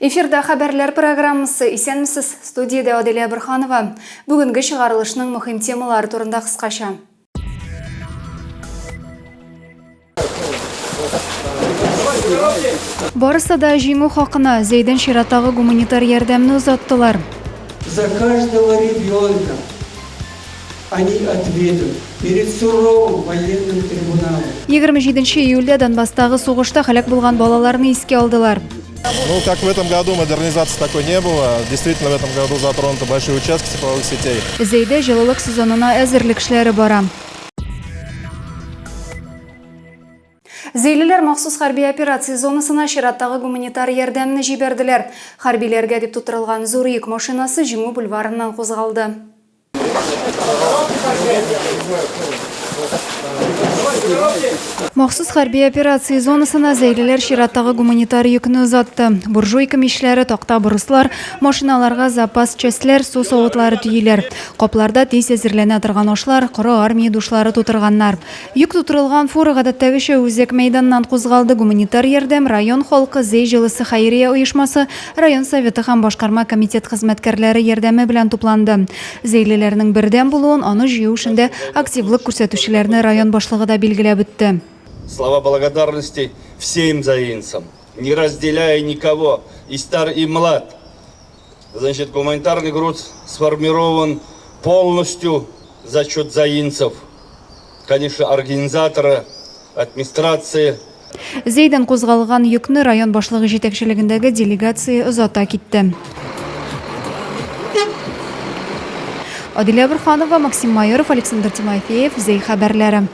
Эфирда хабарлар программасы исәнмесез, студияда Аделя Бірханова. Бүгінгі шығарылышының мұхим темалары турында қысқаша. Барысы да жеңу хақына Зейден Шираттағы гуманитар ярдәмне узаттылар. За каждого ребенка они ответят перед суровым военным трибуналом. 27 июльдә Донбасстагы сугышта халак булган балаларны искә алдылар. Ну, как в этом году модернизации такой не было. Действительно, в этом году затронуты большие участки цифровых сетей. Зейдә җылылык сезонына әзерлек эшләре бара. Зейлелер махсус хәрби операция зонасына Шираттагы гуманитар ярдәмне җибәрделәр. Хәрбиләргә дип тутырылган зур йөк машинасы Җиңү бульварыннан кузгалды. Махсус хәрби операция зонасына Зейлелер Шираттагы гуманитар йөкне узатты. Буржуйка мишләре, такта бурыслар, машиналарга запас частьләр, су савытлары төйләр. Капларда тиз әзерләнә торган ашлар, коры армия душлары тутырганнар. Йөк тутырылган фура гадәттәгечә Үзәк мәйданнан кузгалды. Гуманитар ярдәм район халкы Зей җылысы хәйрия оешмасы, район советы һәм башкарма комитет хезмәткәрләре ярдәме белән тупланды. Зейлеләрнең бердәм булуын, аны җыю эшендә активлык күрсәтүчеләрне район башлыгы да билгеләп үтте. Слова благодарности всем заинцам, не разделяя никого, и стар, и млад. Значит, гуманитарный груз сформирован полностью за счет заинцев. Конечно, организаторы, администрации. Зейден кузгалган йөкне район башлыгы җитәкчелегендәге делегация озата китте. Аделя Бірханова, Максим Майоров, Александр Тимофеев, Зей хәбәрләре.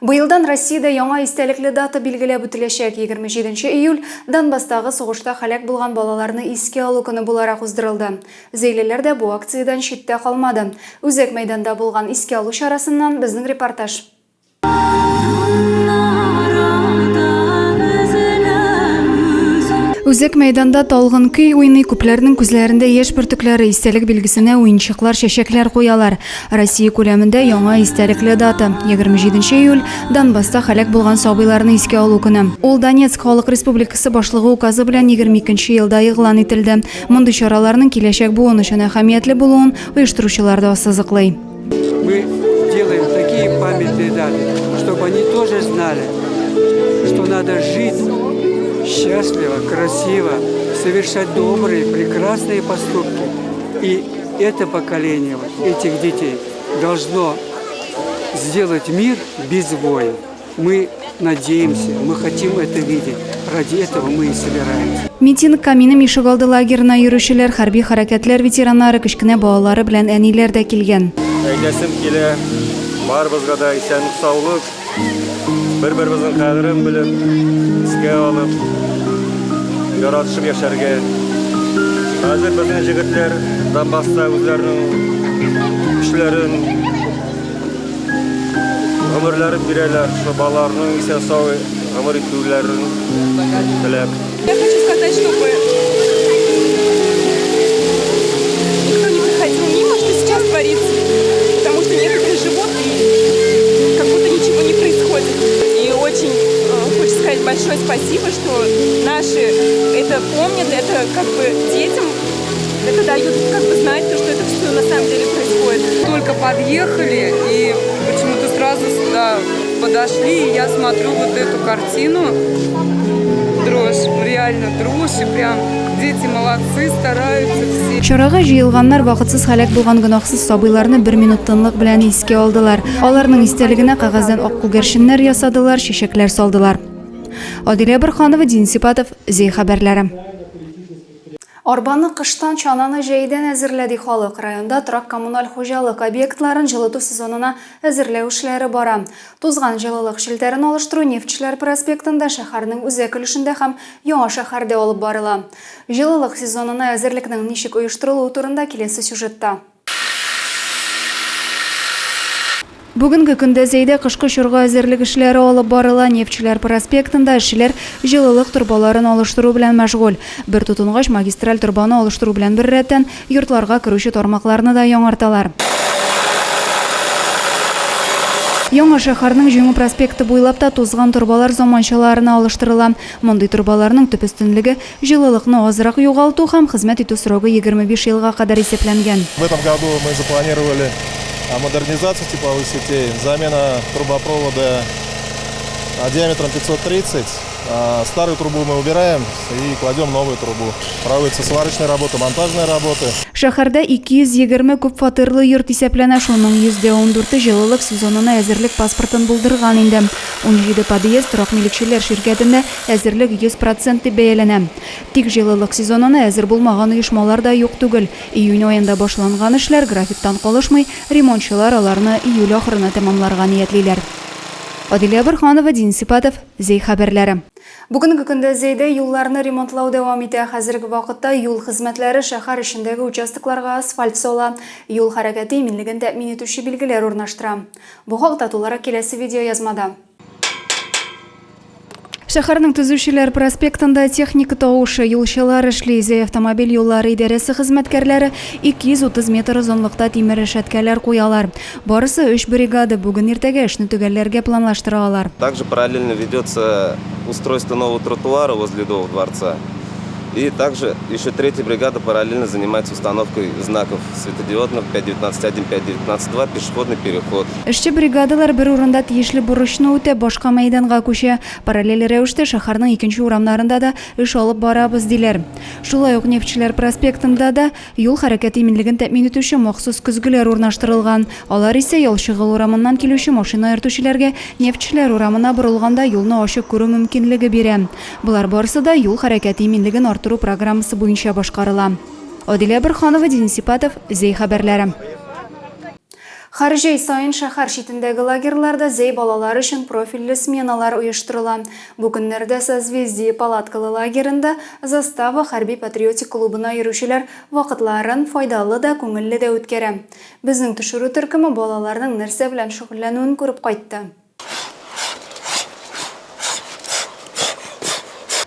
Быелдан Россиядә яңа истәлекле дата билгеләп үтеләчәк. 27 июль Донбасстагы сугышта халак булган балаларны искә алу көне буларак уздырылды. Зейлеләр дә бу акциядан читтә калмады. Үзәк мәйданда булган искә алу чарасыннан безнең репортаж. Үзәк мәйданда талгын көй уйный, күпләрнең күзләрендә яшь бөртекләре, истәлек билгесенә уенчыклар, чәчәкләр куялар. Россия күләмендә яңа истәлекле дата 27 июль Донбасста халак булган сабыйларны искә алу көне. Ул Донецк Халык Республикасы башлыгы указы белән 22 елда игълан ителде. Мондый чараларның киләчәк буын өчен әһәмиятле булуын оештыручылар да ассызыклый. Мы делаем такие памятные даты, чтобы они тоже знали, что надо жить счастливо, красиво, совершать добрые, прекрасные поступки. И это поколение этих детей должно сделать мир без войн. Мы надеемся, мы хотим это видеть. Ради этого мы и собираемся. Митинг камины ишегалды лагерына йөрүчеләр, хәрби хәрәкәтләр ветераннары, кечкенә балалары белән әниләр дә килгән. Әйләсем килә, барыбызга да исәнлек, саулык, бер-беребезнең кадерен белеп, искә алып, яратышып яшәргә. Хәзер безнең җегетләр Донбасста үзләренең көчләрен, гомерләрен бирәләр, шул балаларның исән-сау гомер итүләрен теләп. Я хочу сказать, чтобы никто не проходил мимо, что сейчас творится, потому что некоторые живут и как будто ничего не происходит. И очень хочется сказать большое спасибо, что наши это помнят, это как бы детям это дают как бы знать, что это все на самом деле происходит. Только подъехали и почему-то сразу сюда подошли, и я смотрю вот эту картину. Дрожь, реально дрожь, и прям дети молодцы, стараются все. Чарага җыелганнар вакытсыз халак булган гөнаһсыз сабыйларны 1 минут тынлык белән искә алдылар. Аларның истәлегенә кагаздан ак күгәрченнәр ясадылар, чәчәкләр салдылар. Аделя Бірханова, Дин Сипатов, Зей хәбәрләре. Арбаны кыштан чананы җәйдән әзерләде халык. Районда торак коммуналь хуҗалык объектларын җылыту сезонына әзерләү эшләре бара. Тузган җылылык шелтәрен алыштыру Нефтчеләр проспектында шәһәрнең үзәк өлешендә һәм яңа шәһәрдә алып барыла. Җылылык сезонына әзерлекнең ничек оештырылуы турында киләсе сюжетта. Бүгенге көндә Зейдә кышкы чорга әзерлек эшләре алып барыла. Нефтчеләр проспектында эшчеләр җылылык турбаларын алыштыру белән мәшгуль. Бер тутынгач магистраль турбаны алыштыру белән бер рәттән йортларга керүче тармакларны да яңарталар. Яңа шәһәрнең Җиңү проспекты буйлап та тузган турбалар заманчаларына алыштырыла. Мондый турбаларның төп өстенлеге җылылыкны азрак югалту һәм хезмәт итү срогы 25 елга кадәр исәпләнгән. В этом году мы запланировали модернизацию тепловых сетей, замена трубопровода диаметром 530. Старую трубу мы убираем и кладем новую трубу. Проводятся сварочные работы, монтажные работы. Шәһәрдә 220 күп фатирлы йорт исәпләнә, шуның 14 җылылык сезонына әзерлек паспортын булдырган инде. 17 подъезд торак милекчеләр ширкәтендә әзерлек 100% дип бәяләнә. Тик җылылык сезонына әзер булмаган оешмалар да юк түгел. Июнь аенда башланган эшләр графиктан калышмый, ремонтчылар аларны июль ахырына тәмамларга ниятлиләр. Адилия Борханова, Дин Сипатов, Зей хәбәрләре. Бүгенге көндә Зейдә юлларны ремонтлау дәвам итә. Хәзерге вакытта юл хезмәтләре шәһәр эчендәге участокларга асфальт сала, юл хәрәкәте иминлеген тәэмин итүче билгеләр урнаштыра. Бу хакта тулырак киләсе видео язмада. Шәһәрнең төзүчеләр проспектында техника тавышы, юлчылар эшли, Зей автомобиль юллары идарәсе хезмәткәрләре 230 метр озынлыкта тимер рәшәткәләр куялар. Барысы 3 бригада бүген иртәгә эшне төгәлләргә планлаштыралар. Также параллельно ведется устройство нового тротуара возле Ледового дворца. И также еще 3-я бригада параллельно занимается установкой знаков светодиодных 5.19.1, 5.19.2, пешеходный переход. Эшче бригадалар бер урында тиешле бурычны үтә, башка мәйданга күчә. Параллель рәвештә шәһәрнең икенче урамнарында да эш алып барабыз диләр. Шулай ук Нефтчеләр проспектында да юл хәрәкәте иминлеген тәэмин итүче махсус көзгеләр урнаштырылган. Алар исә Ялчыгыл урамыннан килүче машина йөртүчеләргә Нефтчеләр урамына борылганда юлны ачык күрү мөмкинлеге бирә. Булар барысы да юл хәрәкәте иминлеген арттыру программасы буенча башкарыла. Адилия Борханова, Дин Сипатов, Зей хәбәрләре. Харҗей сайын шәһәр читендәге лагерьларда Зей балалар өчен профильле сменалар оештырыла. Бу көннәрдә Созвездие палаткалы лагерында Застава хәрби-патриотик клубына йөрүчеләр вакытларын файдалы да, күңелле дә үткәрә. Безнең төшерү төркеме балаларның нәрсә белән шөгыльләнүен күреп кайтты.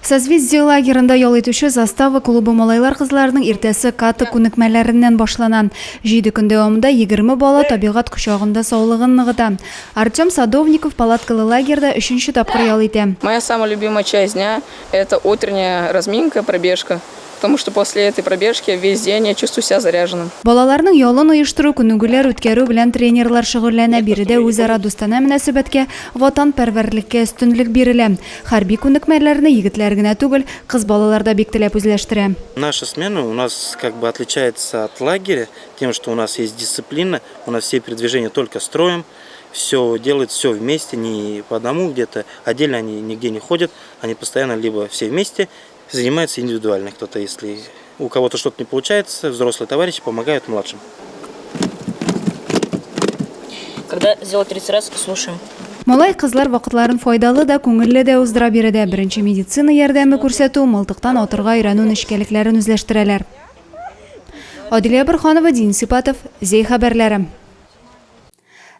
Созвездие лагерында ял итүче Застава клубы малайлар кызларының иртәсе каты күнекмәләреннән башлана. 7 көн дәвамында 20 бала табигать кочагында саулыгын ныгыта. Артем Садовников палаткалы лагерда 3-нче тапкыр ял итә. Моя самая любимая часть дня – это утренняя разминка, пробежка. Потому что после этой пробежки весь день я чувствую себя заряженным. Балаларның ялын оештыру, күнегүләр үткәрү белән тренерлар шөгыльләнә, биредә үзара дустана мөнәсәбәткә, ватанпәрвәрлеккә өстенлек бирелә. Хәрби күнекмәләрне егетләр генә түгел, кыз балалар да бик теләп үзләштерә. Наша смена у нас как бы отличается от лагеря тем, что у нас есть дисциплина, у нас все передвижения только строем, все делают все вместе, не по одному где-то, отдельно они нигде не ходят, они постоянно либо все вместе, занимается индивидуально. Кто-то, если у кого-то что-то не получается, взрослые товарищи помогают младшим. Когда сделать 30 раз, слушаем. Малай кызлар вакытларын файдалы да, күңелле дә уздыра биредә. Беренче медицина ярдәме күрсәтү, мылтыктан атырга өйрәнү нечкәлекләрен үзләштерәләр. Адилия Борханова, Дин Сипатов, Зей хәбәрләре.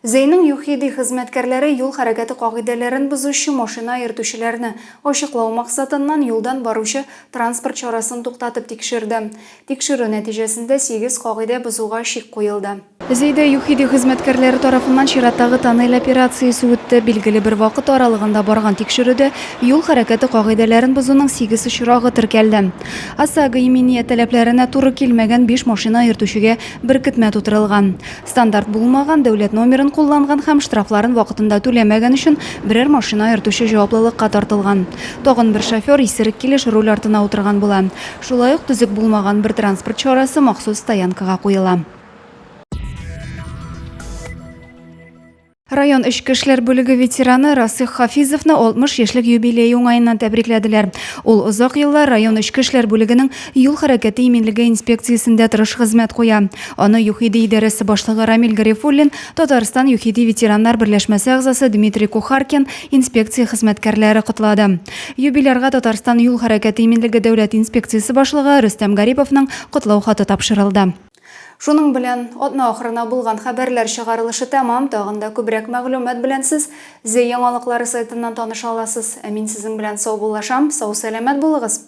Зейнең юхиди хезмәткәрләре юл хәрәкәте кагыйдәләрен бозучы машина йөртүчеләрне ачыклау максатыннан юлдан баручы транспорт чарасын туктатып тикшерде. Тикшерү нәтиҗәсендә 8 кагыйдә бозуга шик куелды. Зейдә юхиди хезмәткәрләре тарафыннан чираттагы тоннель операциясе үтте. Билгеле бер вакыт аралыгында барган тикшерүдә юл хәрәкәте кагыйдәләрен бозуның 8 очрагы теркәлде. ОСАГО иминияте таләпләренә туры килмәгән 5 машина йөртүчегә беркетмә тутырылган. Стандарт булмаган дәүләт номерын кулланган һәм штрафларын вакытында түләмәгән өчен берәр машина йөртүче җаваплылыкка тартылган. Тагын бер шофер исерек килеш руль артына утырган була. Шулай ук төзек булмаган бер транспорт чарасы махсус стоянкага куела. Район эчке эшләр бүлеге ветераны Расих Хафизовны 60 яшьлек юбилей уңаеннан тәбрикләделәр. Ул озак еллар район эчке эшләр бүлегенең юл хәрәкәте иминлеге инспекциясендә тырыш хезмәт куя. Аны ЮХИДИ идарәсе башлыгы Рамил Гарифуллин, Татарстан ЮХИДИ ветераннар берләшмәсе әгъзасы Дмитрий Кухаркин инспекция хезмәткәрләре котлады. Юбилярга Татарстан юл хәрәкәте иминлеге дәүләт инспекциясе башлыгы Рөстәм Гариповның котлау хаты тапшырылды. Шуның белән атна ахырына булган хәбәрләр чыгарылышы тәмам, тагында күбрәк мәгълүмат белән сез Зей яңалыклары сайтыннан таныша аласыз. Мин сезнең белән сау булашам, сау сәламәт булыгыз.